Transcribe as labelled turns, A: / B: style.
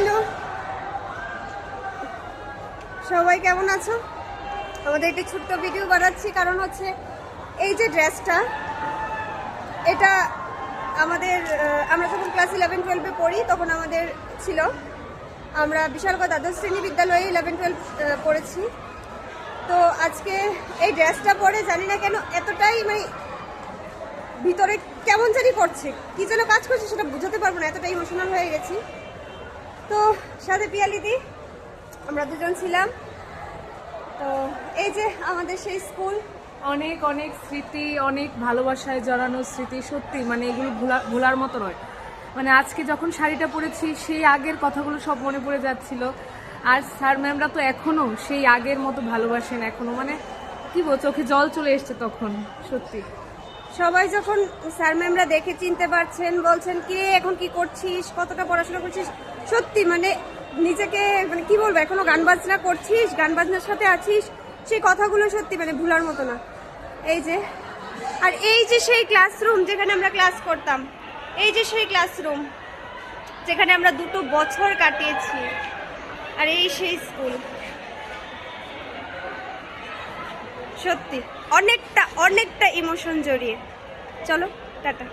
A: Hello, সবাই কেমন আছো? আমাদের একটি ছোট্ট ভিডিও বানাচ্ছি, কারণ হচ্ছে এই যে ড্রেসটা, এটা আমাদের আমরা যখন ক্লাস 11-12-এ পড়ি তখন আমাদের ছিল। আমরা বিশালগড় দ্বাদশ শ্রেণী বিদ্যালয়ে 11-12 পড়েছি। তো আজকে এই ড্রেসটা পরে জানি না কেন এতটাই মানে ভিতরে কেমন জানি করছে, কি যেন কাজ করছে সেটা বুঝাতে পারবো না, এতটাই ইমোশনাল হয়ে গেছি। তো সাথে পিয়ালিদি, আমরা দুজন ছিলাম। তো এই যে আমাদের সেই স্কুল,
B: অনেক অনেক স্মৃতি, অনেক ভালোবাসায় জড়ানো স্মৃতি। সত্যি মানে এগুলো ভোলার মতো নয়। মানে আজকে যখন শাড়িটা পরেছি সেই আগের কথাগুলো সব মনে পড়ে যাচ্ছিল। আর স্যার ম্যামরা তো এখনো সেই আগের মতো ভালোবাসেন, এখনো মানে কি বল, চোখে জল চলে এসছে তখন। সত্যি
A: সবাই যখন স্যার ম্যামরা দেখে চিনতে পারছেন, বলছেন কি রে এখন কি করছিস, কতটা পড়াশোনা করছিস, সত্যি মানে নিজেকে মানে কি বলবো, এখনো গান বাজনা করছিস, গান বাজনার সাথে আছিস, সেই কথাগুলো সত্যি মানে ভুলার মতো না। এই যে, আর এই যে সেই ক্লাসরুম যেখানে আমরা ক্লাস করতাম, এই যে সেই ক্লাসরুম যেখানে আমরা 2 বছর কাটিয়েছি, আর এই সেই স্কুল। সত্যি অনেকটা অনেকটা ইমোশন জড়িয়ে। চলো টাটা।